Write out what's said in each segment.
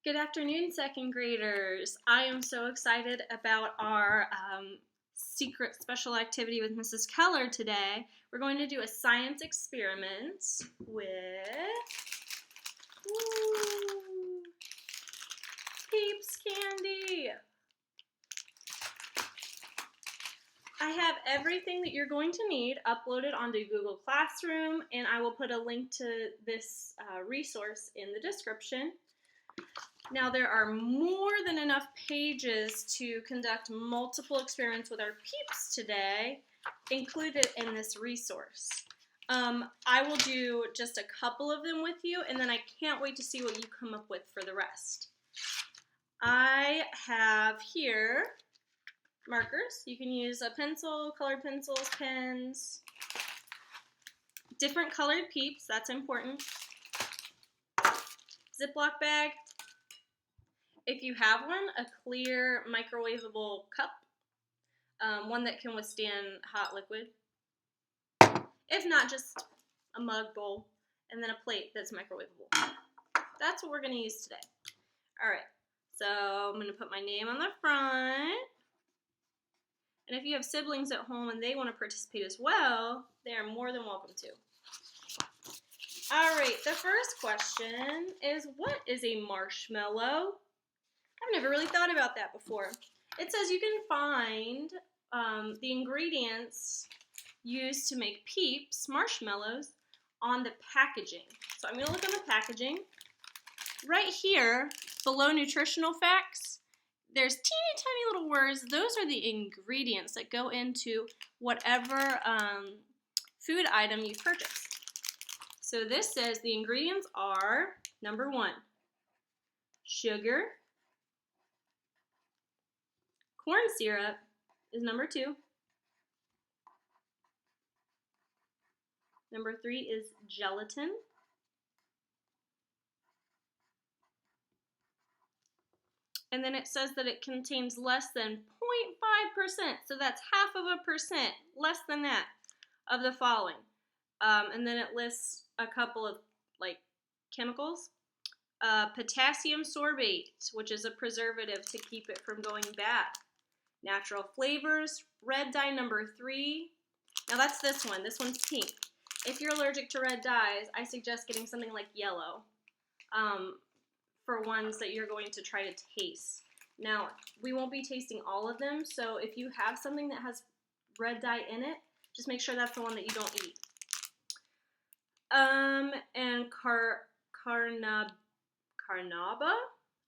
Good afternoon, second graders. I am so excited about our secret special activity with Mrs. Keller today. We're going to do a science experiment with Peeps candy. I have everything that you're going to need uploaded onto Google Classroom, and I will put a link to this resource in the description. Now, there are more than enough pages to conduct multiple experiments with our Peeps today, included in this resource. I will do just a couple of them with you, and then I can't wait to see what you come up with for the rest. I have here markers. You can use a pencil, colored pencils, pens, different colored Peeps, that's important. Ziploc bag. If you have one, a clear microwavable cup, one that can withstand hot liquid. If not, just a mug bowl, and then a plate that's microwavable. That's what we're going to use today. All right, so I'm going to put my name on the front. And if you have siblings at home and they want to participate as well, they are more than welcome to. All right, the first question is, what is a marshmallow? I've never really thought about that before. It says you can find the ingredients used to make Peeps marshmallows on the packaging. So I'm going to look on the packaging. Right here, below nutritional facts, there's teeny tiny little words. Those are the ingredients that go into whatever food item you purchase. So this says the ingredients are, number 1, sugar. Corn syrup is number 2. Number 3 is gelatin. And then it says that it contains less than 0.5%, so that's half of a percent, less than that, of the following. And then it lists a couple of chemicals. Potassium sorbate, which is a preservative to keep it from going bad. Natural flavors, red dye number 3. Now that's this one. This one's pink. If you're allergic to red dyes, I suggest getting something like yellow for ones that you're going to try to taste. Now, we won't be tasting all of them, so if you have something that has red dye in it, just make sure that's the one that you don't eat. And carnauba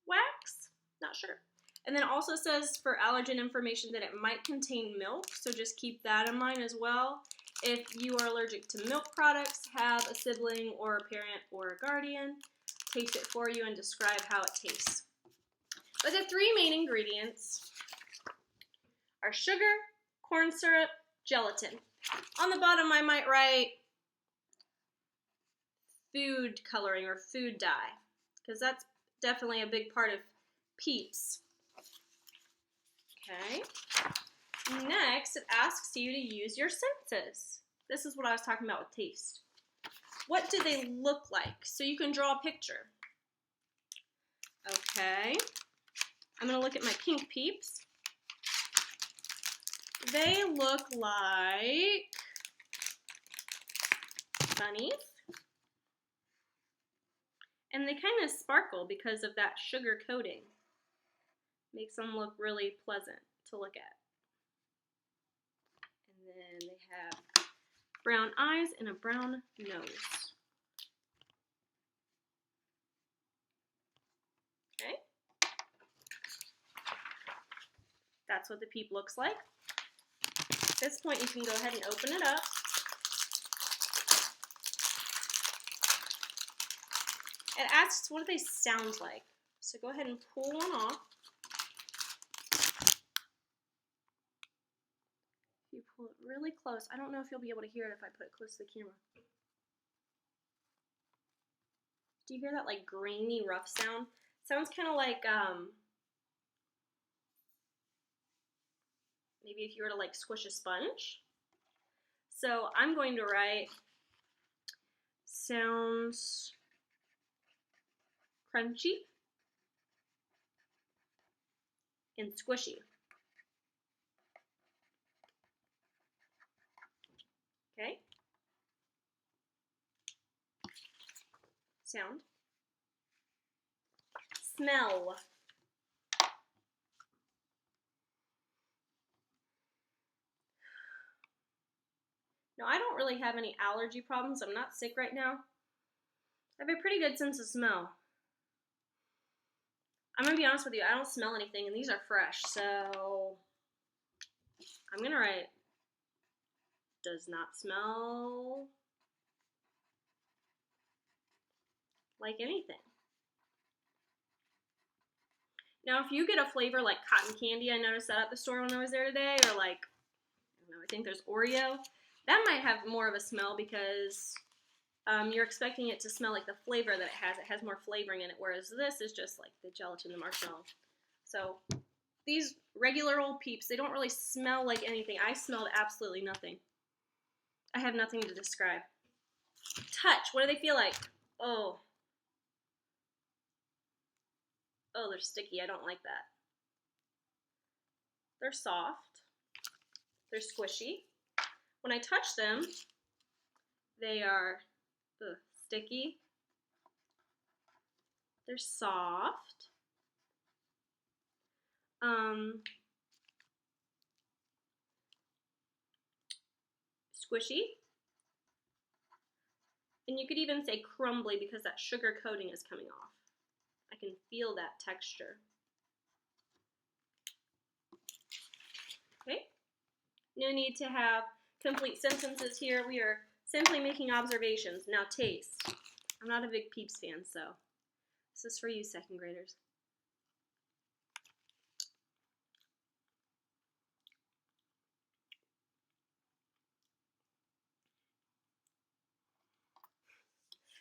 wax? Not sure. And then it also says for allergen information that it might contain milk, so just keep that in mind as well. If you are allergic to milk products, have a sibling or a parent or a guardian taste it for you and describe how it tastes. But the 3 main ingredients are sugar, corn syrup, gelatin. On the bottom I might write food coloring or food dye, because that's definitely a big part of Peeps. Okay. Next, it asks you to use your senses. This is what I was talking about with taste. What do they look like? So you can draw a picture. Okay. I'm going to look at my pink Peeps. They look like bunnies. And they kind of sparkle because of that sugar coating. Makes them look really pleasant to look at. And then they have brown eyes and a brown nose. Okay. That's what the Peep looks like. At this point, you can go ahead and open it up. It asks, what do they sound like? So go ahead and pull one off. If you pull it really close, I don't know if you'll be able to hear it if I put it close to the camera. Do you hear that grainy, rough sound? Sounds kind of like maybe if you were to squish a sponge. So I'm going to write sounds crunchy. and squishy. Okay. Sound. Smell. Now, I don't really have any allergy problems. I'm not sick right now. I have a pretty good sense of smell. I'm going to be honest with you, I don't smell anything, and these are fresh, so I'm going to write, does not smell like anything. Now, if you get a flavor like cotton candy, I noticed that at the store when I was there today, or like, I don't know, I think there's Oreo, that might have more of a smell because you're expecting it to smell like the flavor that it has. It has more flavoring in it, whereas this is just like the gelatin, the marshmallow. So these regular old Peeps, they don't really smell like anything. I smelled absolutely nothing. I have nothing to describe. Touch, what do they feel like? Oh, they're sticky. I don't like that. They're soft. They're squishy. When I touch them, they are sticky. They're soft. Squishy. And you could even say crumbly because that sugar coating is coming off. I can feel that texture. Okay? No need to have complete sentences here. We are simply making observations. Now taste. I'm not a big Peeps fan, so this is for you, second graders.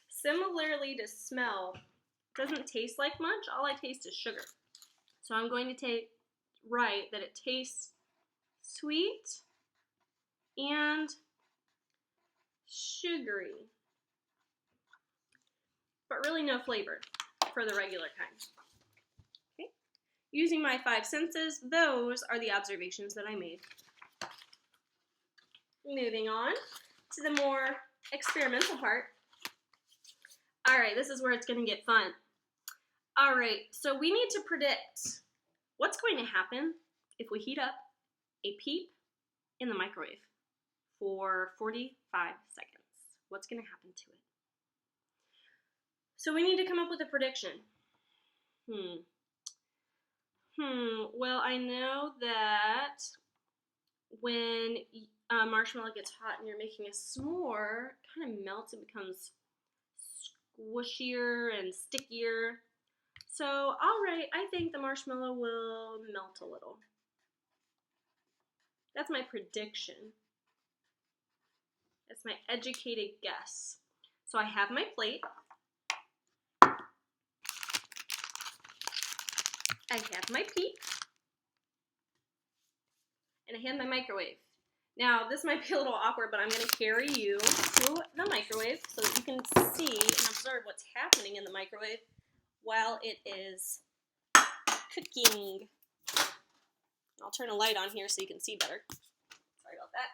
Similarly to smell, it doesn't taste like much. All I taste is sugar. So I'm going to write that it tastes sweet and sugary, but really no flavor for the regular kind. Okay. Using my 5 senses, those are the observations that I made. Moving on to the more experimental part. All right, this is where it's going to get fun. All right, so we need to predict what's going to happen if we heat up a Peep in the microwave for 45 seconds. What's going to happen to it? So we need to come up with a prediction. Well, I know that when marshmallow gets hot and you're making a s'more, it kind of melts and becomes squishier and stickier. So, all right, I think the marshmallow will melt a little. That's my prediction. That's my educated guess. So I have my plate. I have my Peep. And I have my microwave. Now, this might be a little awkward, but I'm going to carry you to the microwave so that you can see and observe what's happening in the microwave while it is cooking. I'll turn a light on here so you can see better. Sorry about that.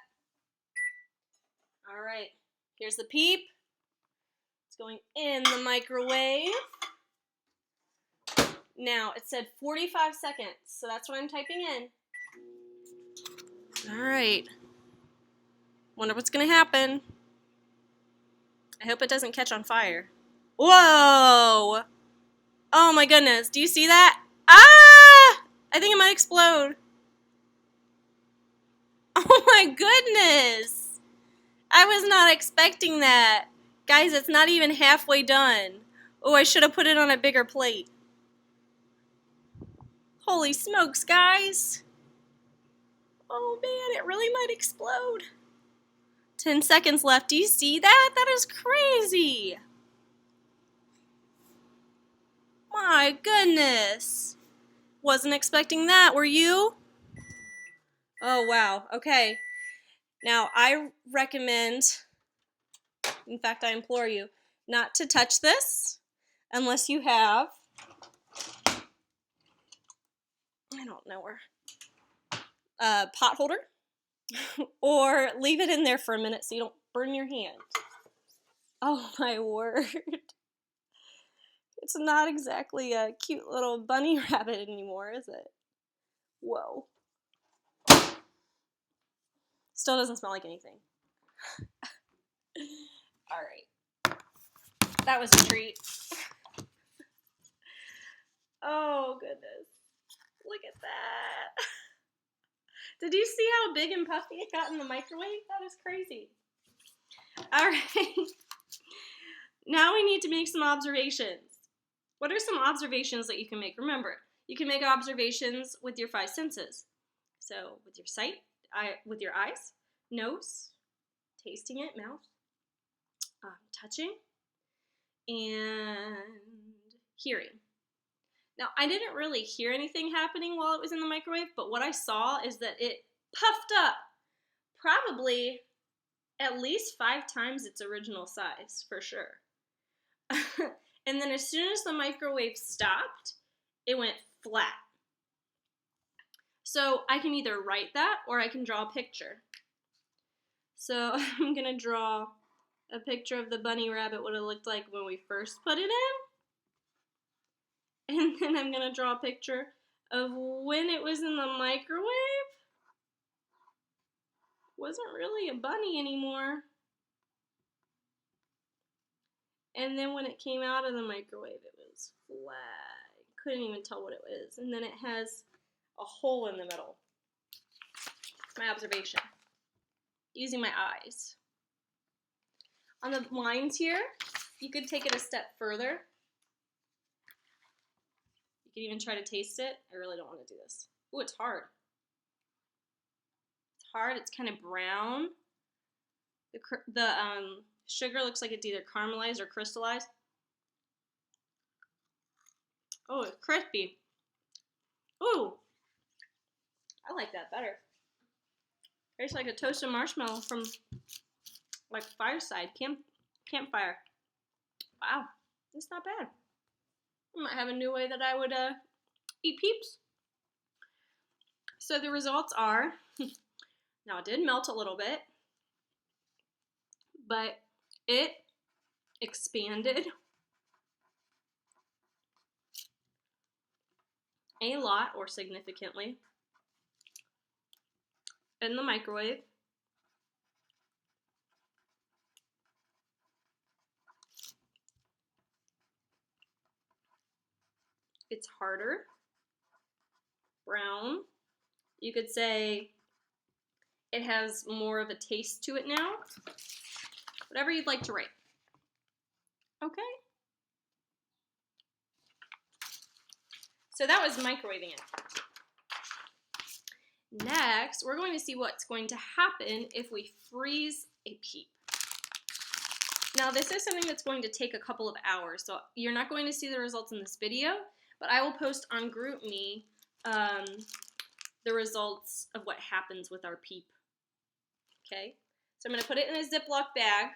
All right, here's the Peep. It's going in the microwave. Now, it said 45 seconds, so that's what I'm typing in. All right. Wonder what's going to happen. I hope it doesn't catch on fire. Whoa! Oh my goodness, do you see that? Ah! I think it might explode. Oh my goodness! I was not expecting that. Guys, it's not even halfway done. Oh, I should have put it on a bigger plate. Holy smokes, guys. Oh man, it really might explode. 10 seconds left. Do you see that? That is crazy. My goodness. Wasn't expecting that, were you? Oh, wow. Okay. Now, I recommend, in fact, I implore you, not to touch this unless you have I don't know where, pot holder, or leave it in there for a minute so you don't burn your hand. Oh my word. It's not exactly a cute little bunny rabbit anymore, is it? Whoa. Still doesn't smell like anything. Alright. That was a treat. Oh, goodness. Look at that. Did you see how big and puffy it got in the microwave? That is crazy. Alright. Now we need to make some observations. What are some observations that you can make? Remember, you can make observations with your 5 senses. So, with your sight, with your eyes, nose, tasting it, mouth, touching, and hearing. Now, I didn't really hear anything happening while it was in the microwave, but what I saw is that it puffed up probably at least 5 times its original size, for sure. And then as soon as the microwave stopped, it went flat. So I can either write that or I can draw a picture. So I'm going to draw a picture of the bunny rabbit, what it looked like when we first put it in. And then I'm going to draw a picture of when it was in the microwave. Wasn't really a bunny anymore. And then when it came out of the microwave, it was flat. Couldn't even tell what it was. And then it has a hole in the middle. My observation. Using my eyes. On the lines here, you could take it a step further. You could even try to taste it. I really don't want to do this. Ooh, it's hard. It's hard. It's kind of brown. The sugar looks like it's either caramelized or crystallized. Oh, it's crispy. Ooh, I like that better. Tastes like a toasted marshmallow from like fireside campfire. Wow, it's not bad. I might have a new way that I would eat Peeps. So the results are, now it did melt a little bit, but it expanded a lot or significantly in the microwave. It's harder, brown. You could say it has more of a taste to it now. Whatever you'd like to write. Okay. So that was microwaving it. Next, we're going to see what's going to happen if we freeze a Peep. Now, this is something that's going to take a couple of hours, so you're not going to see the results in this video, but I will post on GroupMe the results of what happens with our Peep. Okay? So I'm going to put it in a Ziploc bag.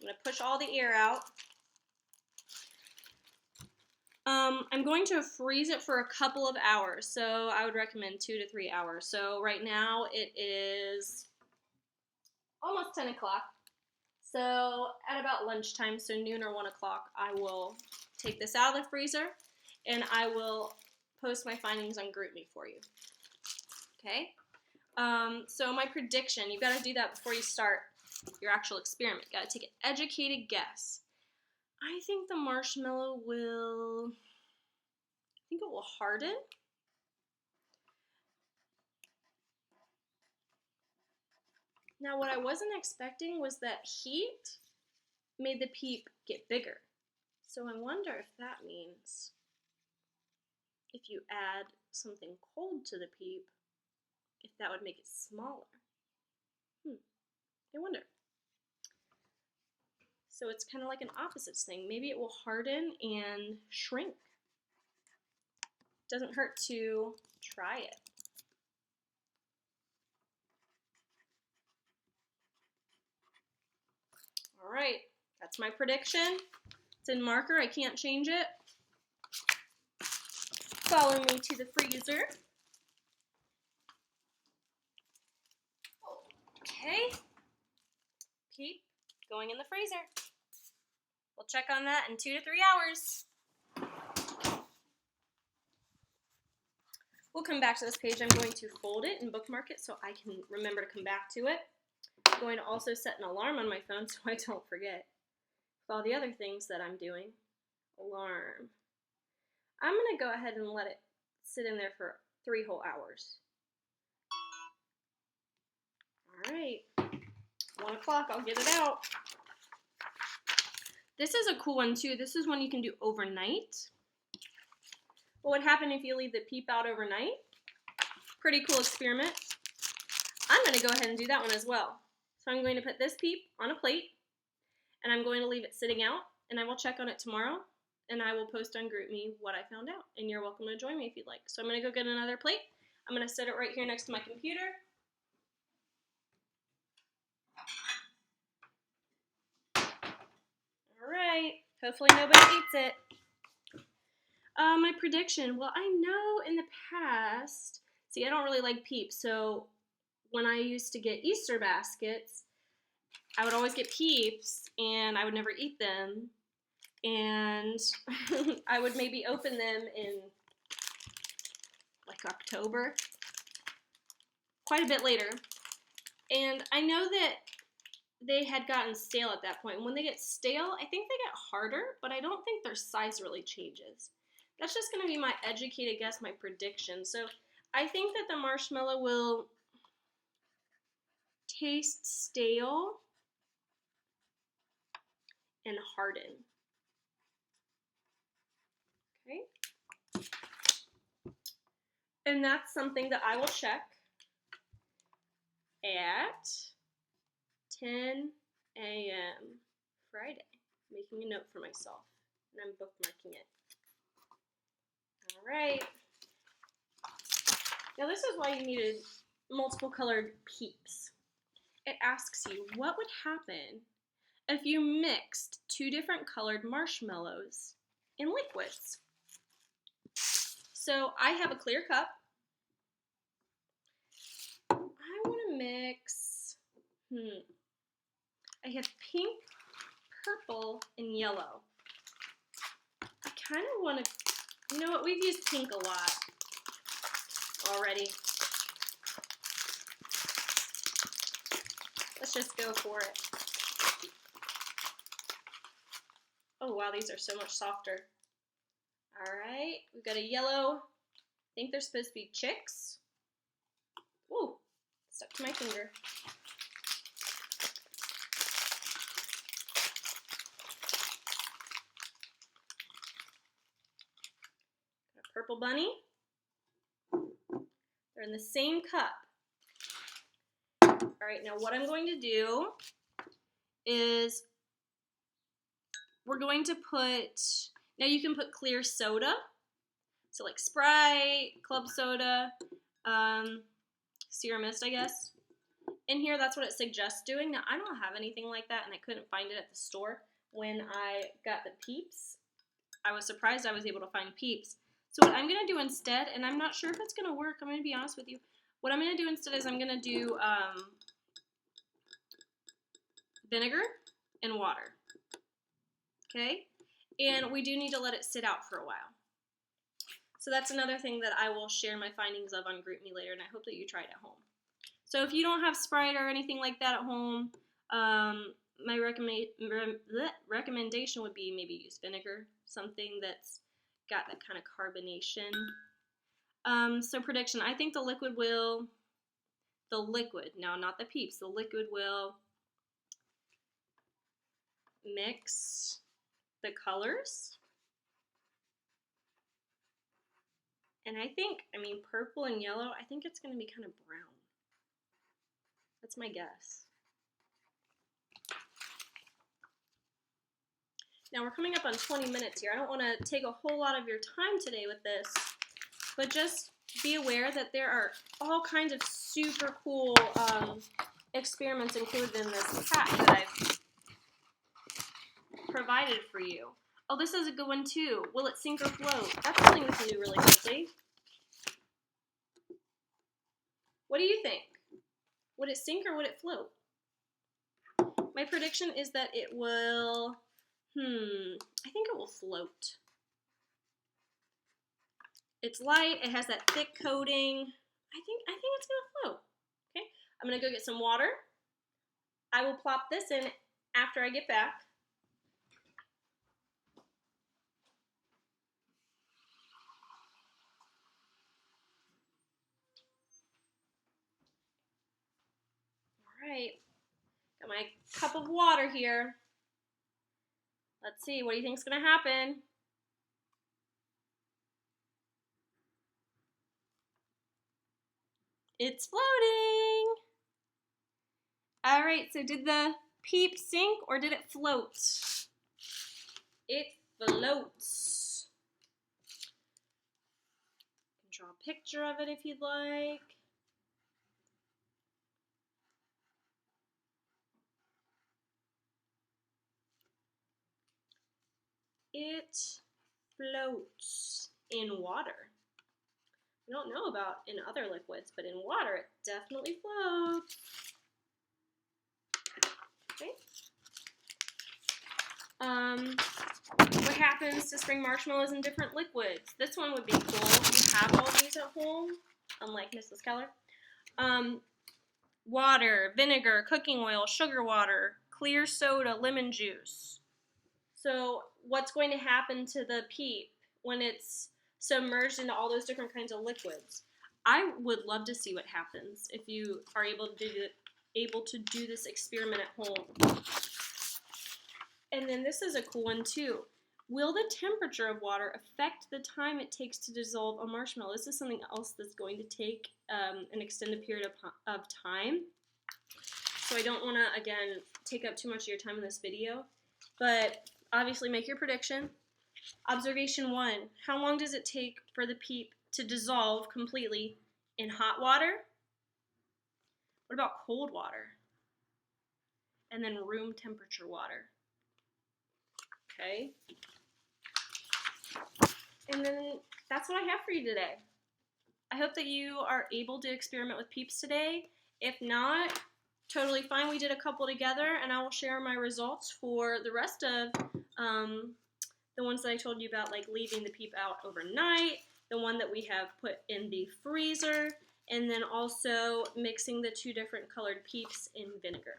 I'm going to push all the air out. I'm going to freeze it for a couple of hours, so I would recommend 2 to 3 hours. So right now it is almost 10 o'clock. So at about lunchtime, so noon or 1 o'clock, I will take this out of the freezer and I will post my findings on GroupMe for you. Okay? So my prediction, you've got to do that before you start your actual experiment. You've got to take an educated guess. I think the marshmallow will, harden. Now what I wasn't expecting was that heat made the Peep get bigger. So I wonder if that means if you add something cold to the Peep, if that would make it smaller. I wonder. So it's kind of like an opposites thing. Maybe it will harden and shrink. Doesn't hurt to try it. All right, that's my prediction. It's in marker, I can't change it. follow me to the freezer. Okay. Peep, going in the freezer. We'll check on that in 2 to 3 hours. We'll come back to this page. I'm going to fold it and bookmark it so I can remember to come back to it. I'm going to also set an alarm on my phone so I don't forget. With all the other things that I'm doing. Alarm. I'm going to go ahead and let it sit in there for 3 whole hours. Alright. 1 o'clock, I'll get it out. This is a cool one too. This is one you can do overnight. What would happen if you leave the Peep out overnight? Pretty cool experiment. I'm going to go ahead and do that one as well. So I'm going to put this Peep on a plate, and I'm going to leave it sitting out, and I will check on it tomorrow, and I will post on GroupMe what I found out, and you're welcome to join me if you'd like. So I'm going to go get another plate. I'm going to set it right here next to my computer. All right, hopefully nobody eats it. My prediction, well, I know in the past, see, I don't really like Peeps, so when I used to get Easter baskets, I would always get Peeps, and I would never eat them, and I would maybe open them in, like, October, quite a bit later, and I know that they had gotten stale at that point. When they get stale, I think they get harder, but I don't think their size really changes. That's just going to be my educated guess, my prediction. So I think that the marshmallow will taste stale and harden. Okay. And that's something that I will check at 10 a.m. Friday. Making a note for myself. And I'm bookmarking it. Alright. Now this is why you needed multiple colored Peeps. It asks you, what would happen if you mixed 2 different colored marshmallows in liquids? So I have a clear cup. I want to mix, I have pink, purple, and yellow. I kind of want to, you know what, we've used pink a lot already. Let's just go for it. Oh wow, these are so much softer. Alright, we've got a yellow. I think they're supposed to be chicks. Ooh, stuck to my finger. Got a purple bunny. They're in the same cup. Alright, now what I'm going to do is we're going to put, now you can put clear soda, so like Sprite, club soda, Sierra Mist, I guess. In here, that's what it suggests doing. Now, I don't have anything like that, and I couldn't find it at the store when I got the Peeps. I was surprised I was able to find Peeps. So what I'm going to do instead, and I'm not sure if it's going to work, I'm going to be honest with you. What I'm going to do instead is I'm going to do vinegar and water. Okay? And we do need to let it sit out for a while. So that's another thing that I will share my findings of on GroupMe later, and I hope that you try it at home. So if you don't have Sprite or anything like that at home, my recommendation would be maybe use vinegar, something that's got that kind of carbonation. So prediction, I think the liquid, now not the Peeps, the liquid will mix the colors. And I think, purple and yellow, I think it's going to be kind of brown. That's my guess. Now we're coming up on 20 minutes here. I don't want to take a whole lot of your time today with this, but just be aware that there are all kinds of super cool experiments included in this pack that I've provided for you. Oh, this is a good one too. Will it sink or float? That's something we can do really quickly. What do you think? Would it sink or would it float? My prediction is that it will, I think it will float. It's light, it has that thick coating. I think it's gonna float. Okay, I'm gonna go get some water. I will plop this in after I get back. All right, got my cup of water here. Let's see, what do you think is gonna happen? It's floating. All right, so did the Peep sink or did it float? It floats. You can draw a picture of it if you'd like. It floats in water. We don't know about in other liquids, but in water it definitely floats. Okay. What happens to spring marshmallows in different liquids? This one would be cool if you have all these at home, unlike Mrs. Keller. Water, vinegar, cooking oil, sugar water, clear soda, lemon juice. So what's going to happen to the Peep when it's submerged into all those different kinds of liquids? I would love to see what happens if you are able to do this experiment at home. And then this is a cool one too. Will the temperature of water affect the time it takes to dissolve a marshmallow? This is something else that's going to take an extended period of time. So I don't want to, again, take up too much of your time in this video. But obviously make your prediction. Observation 1. How long does it take for the Peep to dissolve completely in hot water? What about cold water? And then room temperature water. Okay. And then that's what I have for you today. I hope that you are able to experiment with Peeps today. If not, totally fine. We did a couple together, and I will share my results for the rest of the ones that I told you about, like leaving the Peep out overnight, the one that we have put in the freezer, and then also mixing the 2 different colored Peeps in vinegar.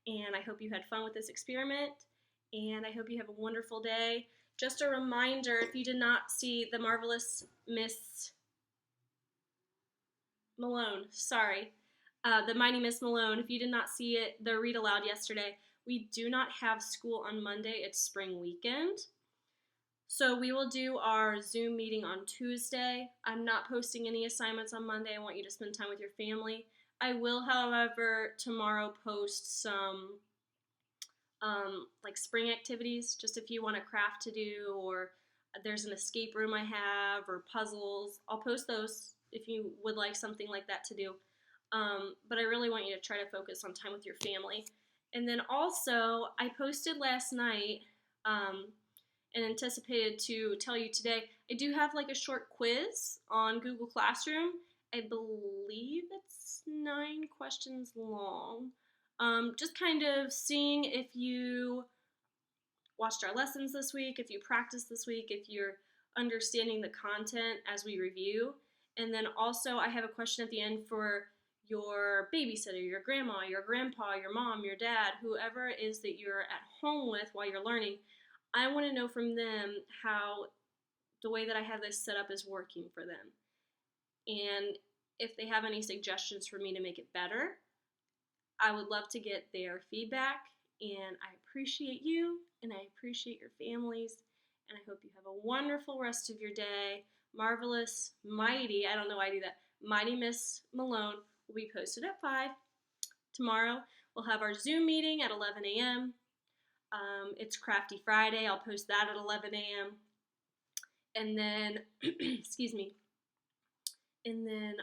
And I hope you had fun with this experiment, and I hope you have a wonderful day. Just a reminder, if you did not see the marvelous Miss Malone, the Mighty Miss Malone, if you did not see it, the read aloud yesterday, we do not have school on Monday. It's spring weekend. So we will do our Zoom meeting on Tuesday. I'm not posting any assignments on Monday. I want you to spend time with your family. I will, however, tomorrow post some like spring activities, just if you want a craft to do, or there's an escape room I have, or puzzles. I'll post those if you would like something like that to do. But I really want you to try to focus on time with your family. And then also, I posted last night and anticipated to tell you today, I do have like a short quiz on Google Classroom. I believe it's 9 questions long. Just kind of seeing if you watched our lessons this week, if you practiced this week, if you're understanding the content as we review. And then also I have a question at the end for your babysitter, your grandma, your grandpa, your mom, your dad, whoever it is that you're at home with while you're learning. I want to know from them how the way that I have this set up is working for them. And if they have any suggestions for me to make it better, I would love to get their feedback. And I appreciate you, and I appreciate your families, and I hope you have a wonderful rest of your day. Marvelous, mighty, I don't know why I do that, Mighty Miss Malone will be posted at 5. Tomorrow we'll have our Zoom meeting at 11 a.m. It's Crafty Friday. I'll post that at 11 a.m. And then, excuse me, and then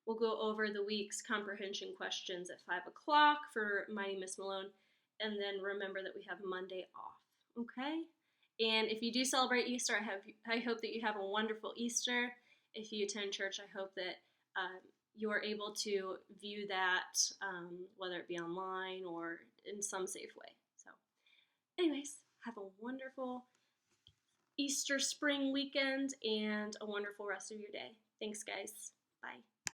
we'll go over the week's comprehension questions at 5 o'clock for Mighty Miss Malone. And then remember that we have Monday off. Okay? And if you do celebrate Easter, I hope that you have a wonderful Easter. If you attend church, I hope that you are able to view that, whether it be online or in some safe way. So, anyways, have a wonderful Easter spring weekend and a wonderful rest of your day. Thanks, guys. Bye.